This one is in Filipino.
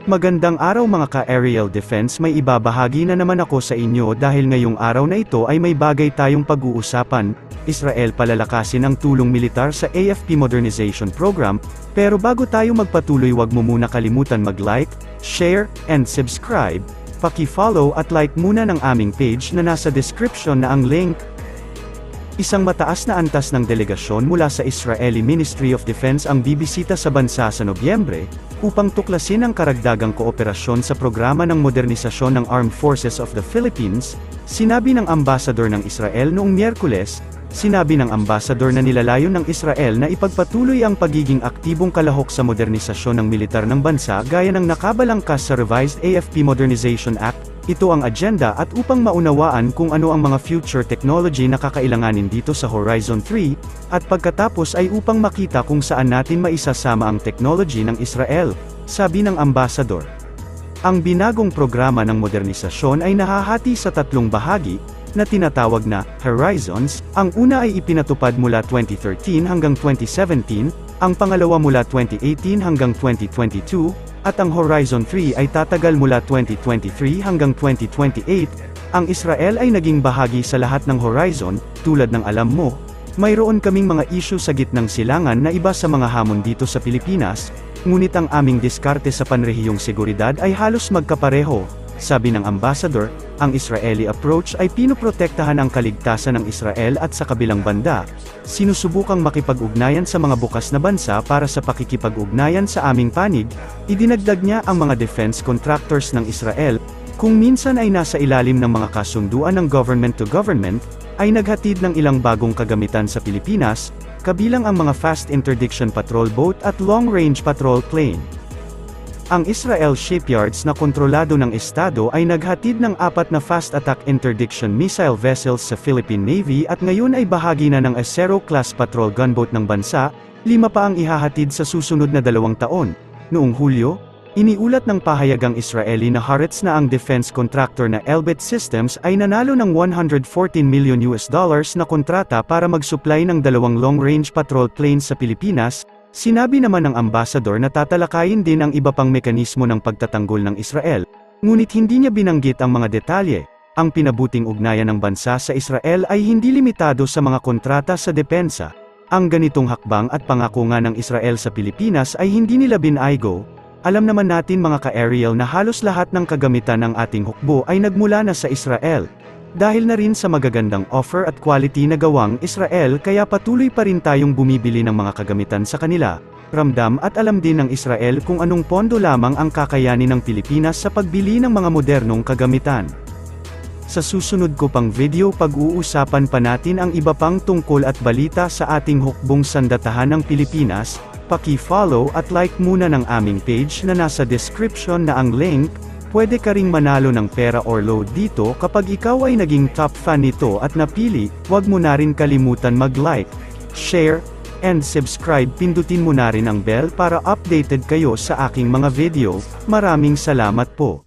Magandang araw mga ka-aerial defense, may ibabahagi na naman ako sa inyo dahil ngayong araw na ito ay may bagay tayong pag-uusapan. Israel palalakasin ang tulong militar sa AFP Modernization Program, pero bago tayo magpatuloy wag mo muna kalimutan mag-like, share, and subscribe. Paki-follow at like muna ng aming page na nasa description na ang link. Isang mataas na antas ng delegasyon mula sa Israeli Ministry of Defense ang bibisita sa bansa sa Nobyembre, upang tuklasin ang karagdagang kooperasyon sa programa ng modernisasyon ng Armed Forces of the Philippines, sinabi ng ambasador ng Israel noong Miyerkules. Sinabi ng ambasador na nilalayon ng Israel na ipagpatuloy ang pagiging aktibong kalahok sa modernisasyon ng militar ng bansa gaya ng nakabalangkas sa revised AFP Modernization Act. Ito ang agenda at upang maunawaan kung ano ang mga future technology na kakailanganin dito sa Horizon 3, at pagkatapos ay upang makita kung saan natin maisasama ang technology ng Israel, sabi ng ambasador. Ang binagong programa ng modernisasyon ay nahahati sa tatlong bahagi, na tinatawag na Horizons. Ang una ay ipinatupad mula 2013 hanggang 2017, ang pangalawa mula 2018 hanggang 2022, at ang Horizon 3 ay tatagal mula 2023 hanggang 2028. Ang Israel ay naging bahagi sa lahat ng Horizon, tulad ng alam mo, mayroon kaming mga issue sa gitnang silangan na iba sa mga hamon dito sa Pilipinas, ngunit ang aming diskarte sa panrehiyong seguridad ay halos magkapareho. Sabi ng ambasador, ang Israeli approach ay pinoprotektahan ang kaligtasan ng Israel at sa kabilang banda, sinusubukang makipag-ugnayan sa mga bukas na bansa para sa pakikipag-ugnayan sa aming panig. Idinagdag niya ang mga defense contractors ng Israel, kung minsan ay nasa ilalim ng mga kasunduan ng government to government, ay naghatid ng ilang bagong kagamitan sa Pilipinas, kabilang ang mga fast interdiction patrol boat at long-range patrol plane. Ang Israel shipyards na kontrolado ng Estado ay naghatid ng 4 na fast attack interdiction missile vessels sa Philippine Navy at ngayon ay bahagi na ng Acero-class patrol gunboat ng bansa, 5 pa ang ihahatid sa susunod na 2 taon. Noong Hulyo, iniulat ng pahayagang Israeli na Haaretz na ang defense contractor na Elbit Systems ay nanalo ng $114 million na kontrata para mag-supply ng 2 long-range patrol planes sa Pilipinas. Sinabi naman ng ambasador na tatalakayin din ang iba pang mekanismo ng pagtatanggol ng Israel, ngunit hindi niya binanggit ang mga detalye. Ang pinabuting ugnayan ng bansa sa Israel ay hindi limitado sa mga kontrata sa depensa. Ang ganitong hakbang at pangako nga ng Israel sa Pilipinas ay hindi nila binaygo. Alam naman natin mga ka-aerial na halos lahat ng kagamitan ng ating hukbo ay nagmula na sa Israel. Dahil na rin sa magagandang offer at quality na gawang Israel, kaya patuloy pa rin tayong bumibili ng mga kagamitan sa kanila. Ramdam at alam din ng Israel kung anong pondo lamang ang kakayanin ng Pilipinas sa pagbili ng mga modernong kagamitan. Sa susunod ko pang video pag-uusapan pa natin ang iba pang tungkol at balita sa ating hukbong sandatahan ng Pilipinas. Paki-follow at like muna ng aming page na nasa description na ang link. Pwede ka ring manalo ng pera or load dito kapag ikaw ay naging top fan nito at napili. Huwag mo na rin kalimutan mag-like, share, and subscribe. Pindutin mo na rin ang bell para updated kayo sa aking mga video. Maraming salamat po.